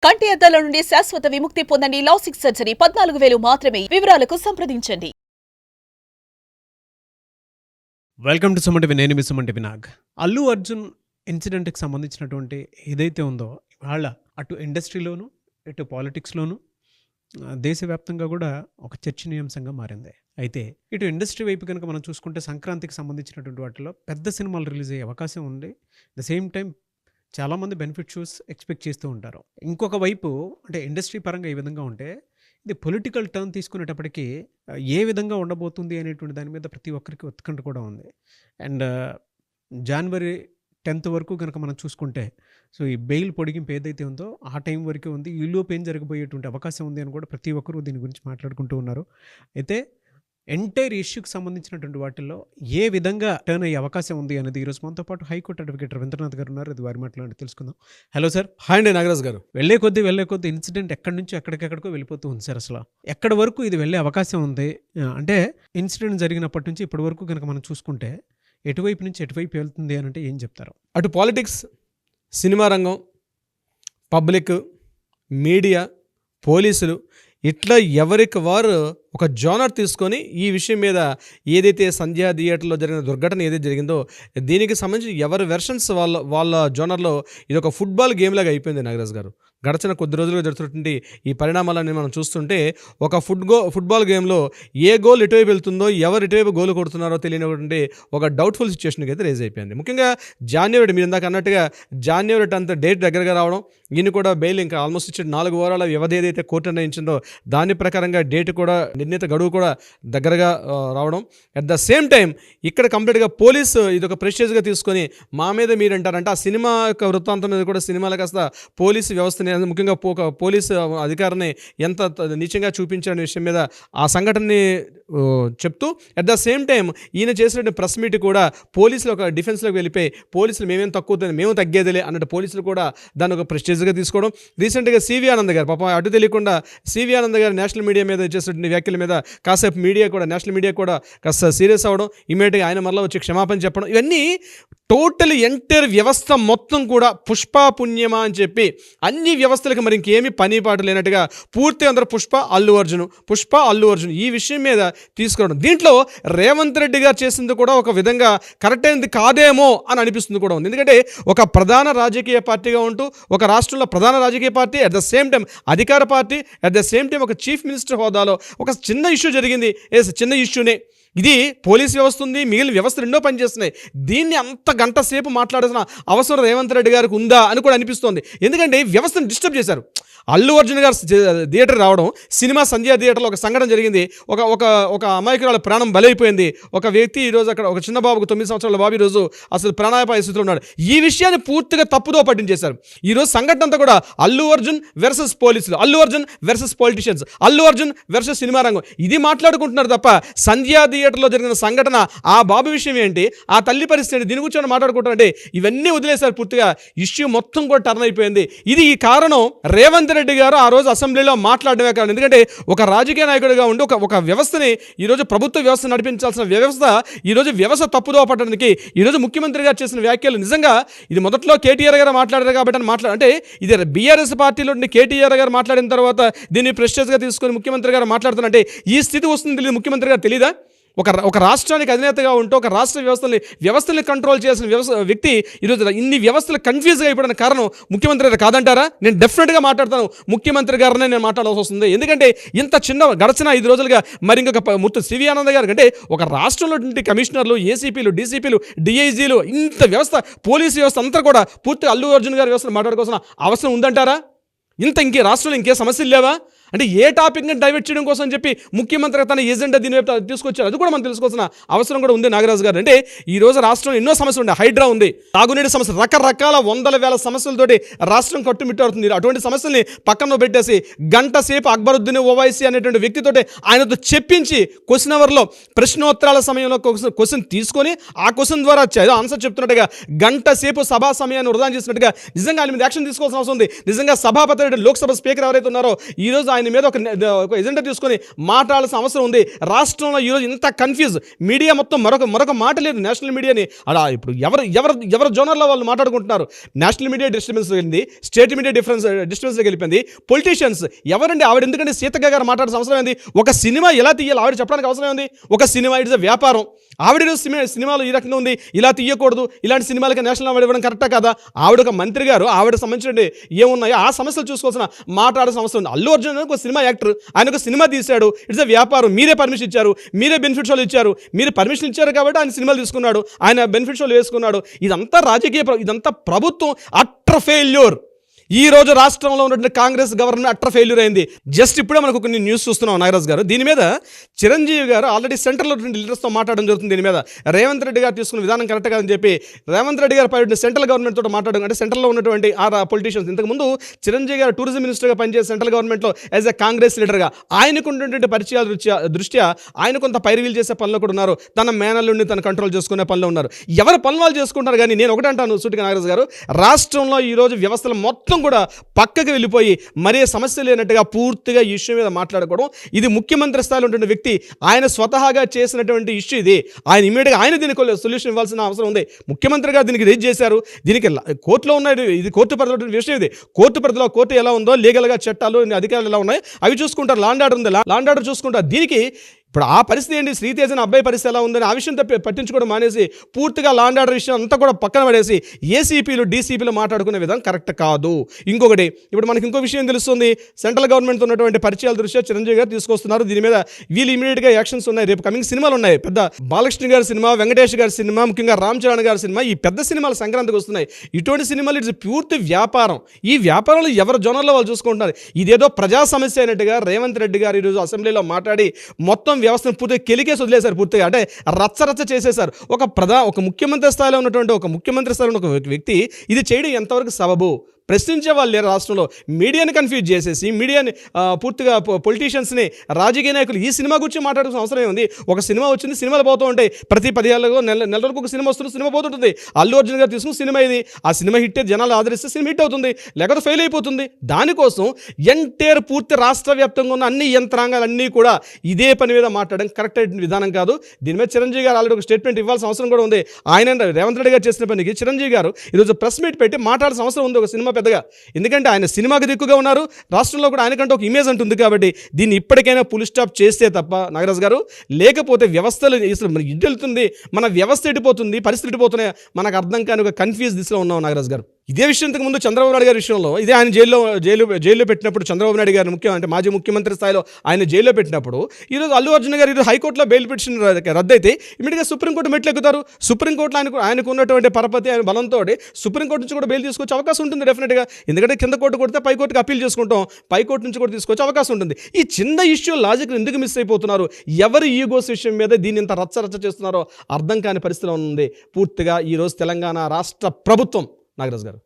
కంటి అద్దాల నుండి శాశ్వత విముక్తి పొందండి. లాసిక్ సర్జరీ 14,000 మాత్రమే. వివరాలకు సంప్రదించండి. Welcome to Suman TV. నేను మీ సుమన్ టీవీ నాగ్. అల్లు అర్జున్ ఇన్సిడెంట్కి సంబంధించినటువంటి ఏదైతే ఉందో ఇవాళ అటు ఇండస్ట్రీలోను ఇటు పాలిటిక్స్లోను దేశవ్యాప్తంగా కూడా ఒక చర్చనీయాంశంగా మారింది. అయితే ఇటు ఇండస్ట్రీ వైపు కనుక మనం చూసుకుంటే సంక్రాంతికి సంబంధించినటువంటి వాటిలో పెద్ద సినిమాలు రిలీజ్ అయ్యే అవకాశం ఉంది. ద సేమ్ టైం చాలామంది బెనిఫిట్ షోస్ ఎక్స్పెక్ట్ చేస్తూ ఉంటారు. ఇంకొక వైపు అంటే ఇండస్ట్రీ పరంగా ఈ విధంగా ఉంటే ఇది పొలిటికల్ టర్న్ తీసుకునేటప్పటికీ ఏ విధంగా ఉండబోతుంది అనేటువంటి దాని మీద ప్రతి ఒక్కరికి ఉత్కంఠ కూడా ఉంది. అండ్ జనవరి 10th వరకు కనుక మనం చూసుకుంటే సో ఈ బెయిల్ పొడిగింపు ఏదైతే ఉందో ఆ టైం వరకే ఉంది. ఈలోపు ఏం జరగబోయేటువంటి అవకాశం ఉంది అని కూడా ప్రతి ఒక్కరూ దీని గురించి మాట్లాడుకుంటూ ఉన్నారు. అయితే ఎంటైర్ ఇష్యూకి సంబంధించినటువంటి వాటిల్లో ఏ విధంగా టర్న్ అయ్యే అవకాశం ఉంది అనేది ఈరోజు మనతో పాటు హైకోర్టు అడ్వకేట్ రవీంద్రనాథ్ గారు ఉన్నారు. అది వారి మాట్లాడి తెలుసుకుందాం. Hello sir. హాయ్ అండి నాగరాజ్ గారు. వెళ్ళే కొద్దీ ఇన్సిడెంట్ ఎక్కడి నుంచి ఎక్కడికెక్కడికో వెళ్ళిపోతూ ఉంది సార్. అసలు ఎక్కడి వరకు ఇది వెళ్ళే అవకాశం ఉంది అంటే ఇన్సిడెంట్ జరిగినప్పటి నుంచి ఇప్పటి వరకు కనుక మనం చూసుకుంటే ఎటువైపు నుంచి ఎటువైపు వెళ్తుంది అని అంటే ఏం చెప్తారు? అటు పాలిటిక్స్, సినిమా రంగం, పబ్లిక్, మీడియా, పోలీసులు ఇట్లా ఎవరికి వారు ఒక జోనర్ తీసుకొని ఈ విషయం మీద ఏదైతే సంధ్యా థియేటర్లో జరిగిన దుర్ఘటన ఏదైతే జరిగిందో దీనికి సంబంధించి ఎవరి వెర్షన్స్ వాళ్ళ జోనర్లో ఇది ఒక ఫుట్బాల్ గేమ్ లాగా అయిపోయింది నాగరాజ్ గారు. గడిచిన కొద్ది రోజులుగా జరుగుతున్నటువంటి ఈ పరిణామాలన్నీ మనం చూస్తుంటే ఒక ఫుట్బాల్ గేమ్లో ఏ గోల్ ఎటువైపు వెళ్తుందో ఎవరు ఎటువైపు గోల్ కొడుతున్నారో తెలియనటువంటి ఒక డౌట్ఫుల్ సిచ్యువేషన్కి అయితే రేజ్ అయిపోయింది. ముఖ్యంగా జాన్యువరి, మీరు ఇందాక అన్నట్టుగా జాన్యువరి 10th డేట్ దగ్గరగా రావడం, ఈయన కూడా బెయిల్ ఇంకా ఆల్మోస్ట్ ఇచ్చిన 4 వారాల వ్యవధి ఏదైతే కోర్టు నిర్ణయించిందో దాని ప్రకారంగా డేట్ కూడా నిర్ణీత గడువు కూడా దగ్గరగా రావడం. అట్ ద సేమ్ టైం ఇక్కడ కంప్లీట్గా పోలీసు ఇది ఒక ప్రెస్టేజ్గా తీసుకొని మా మీద మీరంటారంటే ఆ సినిమా యొక్క వృత్తాంతం మీద కూడా సినిమాల కాస్త పోలీసు వ్యవస్థని ముఖ్యంగా పోలీసు అధికారిని ఎంత నీచంగా చూపించిన విషయం మీద ఆ సంఘటనని చెప్తూ అట్ ద సేమ్ టైం ఈయన చేసినటువంటి ప్రెస్ మీట్ కూడా పోలీసులు ఒక డిఫెన్స్లోకి వెళ్ళిపోయి పోలీసులు మేమేం తక్కువ మేము తగ్గేదిలే అన్నట్టు పోలీసులు కూడా దాన్ని ఒక ప్రెస్టేజ్గా తీసుకోవడం. రీసెంట్గా సివి ఆనంద్ గారు పాపం అటు తెలియకుండా సివి ఆనంద్ గారు నేషనల్ మీడియా మీద చేసినటువంటి వ్యాఖ్యల మీద కాసేపు నేషనల్ మీడియా కూడా కాస్త సీరియస్ అవ్వడం, ఇమీడియట్గా ఆయన మళ్ళీ వచ్చి క్షమాపణ చెప్పడం, ఇవన్నీ టోటల్ ఎంటైర్ వ్యవస్థ మొత్తం కూడా పుష్ప పుణ్యమా అని చెప్పి అన్ని వ్యవస్థలకు మరి ఇంకేమీ పని పాటు లేనట్టుగా పూర్తి అందరూ పుష్ప అల్లు అర్జున్ ఈ విషయం మీద తీసుకోవడం. దీంట్లో రేవంత్ రెడ్డి గారు చేసింది కూడా ఒక విధంగా కరెక్ట్ అయింది కాదేమో అని అనిపిస్తుంది కూడా ఉంది. ఎందుకంటే ఒక ప్రధాన రాజకీయ పార్టీగా ఉంటూ ఒక రాష్ట్రంలో ప్రధాన రాజకీయ party at the same time అధికార party at the same time ఒక చీఫ్ మినిస్టర్ హోదాలో ఒక చిన్న ఇష్యూ జరిగింది. చిన్న ఇష్యూనే ఇది పోలీస్ వ్యవస్థ ఉంది, మిగిలిన వ్యవస్థ రెండో పనిచేస్తున్నాయి. దీన్ని అంత గంట సేపు మాట్లాడాల్సిన అవసరం రేవంత్ రెడ్డి గారికి ఉందా అని కూడా అనిపిస్తోంది. ఎందుకంటే వ్యవస్థను డిస్టర్బ్ చేశారు. అల్లు అర్జున్ గారు థియేటర్ రావడం, సినిమా సంధ్యా థియేటర్లో ఒక సంఘటన జరిగింది, ఒక అమాయకురాల ప్రాణం బలైపోయింది. ఒక వ్యక్తి ఈరోజు అక్కడ ఒక చిన్న బాబుకు 9 సంవత్సరాల బాబు ఈరోజు అసలు ప్రాణాపాయ స్థితిలో ఉన్నాడు. ఈ విషయాన్ని పూర్తిగా తప్పుదో పట్టించేశారు. ఈరోజు సంఘటన అంతా కూడా అల్లు అర్జున్ వర్సెస్ పోలీసులు, Allu Arjun versus politicians, Allu Arjun versus cinema రంగం ఇది మాట్లాడుకుంటున్నారు తప్ప సంధ్యా థియేటర్లో జరిగిన సంఘటన ఆ బాబు విషయం ఏంటి, ఆ తల్లి పరిస్థితి ఏంటి, దీని గురించి మాట్లాడుకుంటారంటే ఇవన్నీ వదిలేశారు. పూర్తిగా ఇష్యూ మొత్తం కూడా టర్న్ అయిపోయింది. ఇది ఈ కారణం రేవంత్ రెడ్డి గారు ఆ రోజు అసెంబ్లీలో మాట్లాడమే కారణం. ఎందుకంటే ఒక రాజకీయ నాయకుడిగా ఉండి ఒక వ్యవస్థని ఈరోజు ప్రభుత్వ వ్యవస్థ నడిపించాల్సిన వ్యవస్థ ఈరోజు వ్యవస్థ తప్పుదో పట్టడానికి ఈరోజు ముఖ్యమంత్రి గారు చేసిన వ్యాఖ్యలు నిజంగా ఇది మొదట్లో కేటీఆర్ గారు మాట్లాడారు కాబట్టి అంటే ఇది బీఆర్ఎస్ పార్టీలో కేటీఆర్ గారు మాట్లాడిన తర్వాత దీన్ని ప్రెస్టేజ్గా తీసుకొని ముఖ్యమంత్రి గారు మాట్లాడుతున్నారంటే ఈ స్థితి వస్తుంది తెలియదు ముఖ్యమంత్రి గారు తెలీదా? ఒక రాష్ట్రానికి అధినేతగా ఉంటూ ఒక రాష్ట్ర వ్యవస్థల్ని కంట్రోల్ చేసిన వ్యక్తి ఈరోజు ఇన్ని వ్యవస్థలు కన్ఫ్యూజ్గా అయిపోవడానికి కారణం ముఖ్యమంత్రి గారు కాదంటారా? నేను డెఫినెట్గా మాట్లాడతాను, ముఖ్యమంత్రి గారినే నేను మాట్లాడాల్సి వస్తుంది. ఎందుకంటే ఇంత చిన్న గడిచిన 5 రోజులుగా మరి ఇంకొక సివి ఆనంద్ గారు అంటే ఒక రాష్ట్రంలో కమిషనర్లు, ఏసీపీలు, డీసీపీలు, డిఐజీలు ఇంత వ్యవస్థ పోలీసు వ్యవస్థ అంతా కూడా పూర్తిగా అల్లు అర్జున్ గారి వ్యవస్థను మాట్లాడుకోవాల్సిన అవసరం ఉందంటారా? ఇంకే రాష్ట్రంలో ఇంకే సమస్యలు లేవా? అంటే ఏ టాపిక్ని డైవర్ట్ చేయడం కోసం అని చెప్పి ముఖ్యమంత్రి తన ఎజెండా దీని వైపు తీసుకొచ్చారు. అది కూడా మనం తెలుసుకోవాల్సిన అవసరం కూడా ఉంది నాగరాజు గారు. అంటే ఈ రోజు రాష్ట్రంలో ఎన్నో సమస్యలు ఉన్నాయి. హైడ్రా ఉంది, తాగునీటి సమస్య, రకరకాల 100,000 సమస్యలతోటి రాష్ట్రం కట్టుమిట్టాడుతుంది. అటువంటి సమస్యల్ని పక్కన పెట్టేసి గంట సేపు అక్బరుద్దీన్ ఓవైసీ అనేటువంటి వ్యక్తితోటి ఆయనతో చెప్పించి క్వశ్చన్ అవర్లో ప్రశ్నోత్తరాల సమయంలో క్వశ్చన్ తీసుకొని ఆ క్వశ్చన్ ద్వారా ఆన్సర్ చెప్తున్నట్టుగా గంట సేపు సభా సమయాన్ని వృధా చేసినట్టుగా నిజంగా ఆయన మీద యాక్షన్ తీసుకోవాల్సిన అవసరం ఉంది. నిజంగా సభాపతి లోక్సభ స్పీకర్ ఎవరైతే ఉన్నారో ఈరోజు ఆయన మీద ఒక ఎజెండా తీసుకొని మాట్లాడాల్సిన అవసరం ఉంది. రాష్ట్రంలో ఈరోజు ఇంత కన్ఫ్యూజ్, మీడియా మొత్తం మరొక మాట లేదు. నేషనల్ మీడియాని అలా ఇప్పుడు ఎవరు జోనర్లో వాళ్ళు మాట్లాడుకుంటున్నారు. నేషనల్ మీడియా డిస్టర్బెన్స్ వెళ్ళింది, స్టేట్ మీడియా డిస్టర్బెన్స్కి వెళ్ళిపోయింది. పొలిటీషియన్స్ ఎవరండి ఆవిడ? ఎందుకంటే సీతక్క గారు మాట్లాడాల్సిన అవసరం ఏంది? ఒక సినిమా ఎలా తీయాలి ఆవిడ చెప్పడానికి అవసరం ఏంది? ఒక సినిమా ఇట్స్ ఎ వ్యాపారం. ఆవిడ సినిమాలు ఈ రకంగా ఉంది, ఇలా తీయకూడదు, ఇలాంటి సినిమాలకి నేషనల్ అవార్డు ఇవ్వడం కరెక్టా కదా? ఆవిడ ఒక మంత్రి గారు, ఆవిడ సంబంధించిన ఏమున్నాయో ఆ సమస్యలు చూసుకోవాల్సిన మాట్లాడాల్సిన అవసరం ఉంది. అల్లు అర్జున్ ఒక సినిమా యాక్టర్, ఆయన ఒక సినిమా తీశాడు, ఇట్స్ ఎ వ్యాపారం. మీరే పర్మిషన్ ఇచ్చారు, మీరే బెనిఫిట్ షోలు ఇచ్చారు, మీరు పర్మిషన్ ఇచ్చారు కాబట్టి ఆయన సినిమాలు తీసుకున్నాడు, ఆయన బెనిఫిట్ షోలు వేసుకున్నాడు. ఇదంతా ఇదంతా ప్రభుత్వం అట్టర్ ఫెయిల్యూర్. ఈ రోజు రాష్ట్రంలో ఉన్నటువంటి కాంగ్రెస్ గవర్నమెంట్ అట్టర్ ఫెయిల్యూర్ అయింది. జస్ట్ ఇప్పుడే మనకు కొన్ని న్యూస్ చూస్తున్నాం నాగరాజ్ గారు. దీని మీద చిరంజీవి గారు ఆల్రెడీ సెంట్రల్లో లీడర్స్తో మాట్లాడడం జరుగుతుంది. దీని మీద రేవంత్ రెడ్డి గారు తీసుకున్న విధానం కరెక్ట్ కాదని చెప్పి రేవంత్ రెడ్డి గారు పైన సెంట్రల్ గవర్నమెంట్ తోటి మాట్లాడడం, అంటే సెంట్రల్లో ఉన్నటువంటి ఆ పొలిటీషియన్స్, ఇంతకుముందు చిరంజీవి గారు టూరిజం మినిస్టర్గా పనిచేసే సెంట్రల్ గవర్నమెంట్లో యాజ్ ఎ కాంగ్రెస్ లీడర్గా ఆయనకు ఉన్నటువంటి పరిచయాల దృష్ట్యా ఆయన కొంత పైరువీలు చేసే పనిలో కూడా ఉన్నారు. తన మేనల్లుండి తన కంట్రోల్ చేసుకునే పనిలో ఉన్నారు. ఎవరు పనులు వాళ్ళు చేసుకుంటారు. కానీ నేను ఒకటి అంటాను సూటిగా నాగరాజ్ గారు, రాష్ట్రంలో ఈరోజు వ్యవస్థలు మొత్తం కూడా పక్కకి వెళ్ళిపోయి మరే సమస్య లేనట్టుగా పూర్తిగా ఈ ఇష్యూ మీద మాట్లాడుకోవడం, ఇది ముఖ్యమంత్రి స్థాయిలో ఉన్నటువంటి వ్యక్తి ఆయన స్వతహాగా చేసినటువంటి ఇష్యూ ఇది. ఆయన ఇమీడియట్గా ఆయన దీనికి సొల్యూషన్ ఇవ్వాల్సిన అవసరం ఉంది. ముఖ్యమంత్రి గారు దీనికి రేజ్ చేశారు, దీనికి కోర్టులో ఉన్నాయి, ఇది కోర్టు పరిధిలో విషయం. ఇది కోర్టు పరిధిలో కోర్టు ఎలా ఉందో, లీగల్గా చట్టాలు అధికారులు ఎలా ఉన్నాయి అవి చూసుకుంటారు. లాండ్ ఆర్డర్ ఉంది, లాండ్ ఆర్డర్ చూసుకుంటారు. దీనికి ఇప్పుడు ఆ పరిస్థితి ఏంటి, శ్రీతేజన్ అబ్బాయి పరిస్థితి ఎలా ఉందని ఆ విషయం పట్టించుకోవడం మానేసి పూర్తిగా లాండ్ ఆర్డర్ విషయం అంతా కూడా పక్కన పడేసి ఏసీపీలు డీసీపీలు మాట్లాడుకునే విధానం కరెక్ట్ కాదు. ఇంకొకటి, ఇప్పుడు మనకి ఇంకో విషయం తెలుస్తుంది, సెంట్రల్ గవర్నమెంట్తో ఉన్నటువంటి పరిచయాల దృష్ట్యా చిరంజీవి గారు తీసుకొస్తున్నారు. దీని మీద వీళ్ళు ఇమీడియట్గా యాక్షన్స్ ఉన్నాయి. రేపు కమింగ్ సినిమాలు ఉన్నాయి, పెద్ద బాలకృష్ణ గారి సినిమా, వెంకటేష్ గారి సినిమా, ముఖ్యంగా రామ్ చరణ్ గారి సినిమా, ఈ పెద్ద సినిమాలు సంక్రాంతికి వస్తున్నాయి. ఇటువంటి సినిమాలు ఇట్స్ పూర్తి వ్యాపారం. ఈ వ్యాపారంలో ఎవరి జోనర్లో వాళ్ళు చూసుకుంటున్నారు. ఇదేదో ప్రజా సమస్య అయినట్టుగా రేవంత్ రెడ్డి గారు ఈరోజు అసెంబ్లీలో మాట్లాడి మొత్తం వ్యవస్థను పూర్తిగా కెలికేసి వదిలేశారు. పూర్తిగా అంటే రచ్చ చేసేశారు. ఒక ముఖ్యమంత్రి స్థాయిలో ఉన్నటువంటి ఒక వ్యక్తి ఇది చేయడం ఎంతవరకు సబబు? ప్రశ్నించే వాళ్ళు లేరు రాష్ట్రంలో. మీడియాని కన్ఫ్యూజ్ చేసేసి, మీడియాని పూర్తిగా పొలిటీషియన్స్ని, రాజకీయ నాయకులు ఈ సినిమా గురించి మాట్లాడాల్సిన అవసరం ఏముంది? ఒక సినిమా వచ్చింది, సినిమాలు పోతూ ఉంటాయి. ప్రతి 10 ఏళ్ళకు నెల రోజులకు ఒక సినిమా వస్తుంది, సినిమా పోతుంటుంది. అల్లు అర్జున్ గారు తీసుకున్న సినిమా ఇది. ఆ సినిమా హిట్ అయితే జనాలు ఆదరిస్తే సినిమా హిట్ అవుతుంది, లేకపోతే ఫెయిల్ అయిపోతుంది. దానికోసం ఎంటైర్ పూర్తి రాష్ట్ర వ్యాప్తంగా ఉన్న అన్ని యంత్రాంగాలన్నీ కూడా ఇదే పని మీద మాట్లాడడం కరెక్ట్ అయిన విధానం కాదు. దీని మీద చిరంజీవి గారు ఆల్రెడీ ఒక స్టేట్మెంట్ ఇవ్వాల్సిన అవసరం కూడా ఉంది. ఆయన రేవంత్ రెడ్డి గారు చేసిన పనికి చిరంజీవి గారు ఈరోజు ప్రెస్ మీట్ పెట్టి మాట్లాడాల్సిన అవసరం ఉంది ఒక సినిమా పెద్దగా. ఎందుకంటే ఆయన సినిమాకి దిక్కుగా ఉన్నారు, రాష్ట్రంలో కూడా ఆయనకంటే ఒక ఇమేజ్ అంటుంది. కాబట్టి దీన్ని ఇప్పటికైనా ఫుల్ స్టాప్ చేస్తే తప్ప నాగరాజ్ గారు, లేకపోతే వ్యవస్థలు అసలు ఇటు వెళ్తుంది, మన వ్యవస్థ ఎడిపోతుంది, పరిస్థితి ఎడిపోతున్నాయి, మనకు అర్థం కాని ఒక కన్ఫ్యూజ్ దిశలో ఉన్నాం నాగరాజ్ గారు. ఇదే విషయం ఇంతకు ముందు చంద్రబాబు నాయుడు గారి విషయంలో, ఇదే ఆయన జైల్లో పెట్టినప్పుడు, చంద్రబాబు నాయుడు గారు అంటే మాజీ ముఖ్యమంత్రి స్థాయిలో ఆయన జైల్లో పెట్టినప్పుడు, ఈరోజు అల్లు అర్జున్ గారు ఈరోజు హైకోర్టులో బెయిల్ పిటిషన్ రద్దయితే ఇమీడియట్గా సుప్రీంకోర్టు మెట్లు ఎక్కుతారు. సుప్రీంకోర్టులో ఆయనకు ఉన్నటువంటి పరపతి, ఆయన బలంతో సుప్రీంకోర్టు నుంచి కూడా బెయిల్ తీసుకొచ్చే అవకాశం ఉంటుంది డెఫినెట్గా. ఎందుకంటే కింద కోర్టు కొడితే పై కోర్టుకి అప్పీల్ చేసుకుంటాం, పై కోర్టు నుంచి కూడా తీసుకొచ్చే అవకాశం ఉంటుంది. ఈ చిన్న ఇష్యూ లాజిక్ ఎందుకు మిస్ అయిపోతున్నారు? ఎవరి ఈగోస్ విషయం మీద దీన్ని ఇంత రచ్చ చేస్తున్నారో అర్థం కాని పరిస్థితిలో ఉంది పూర్తిగా ఈరోజు తెలంగాణ రాష్ట్ర ప్రభుత్వం నాగరాజ్ గారు.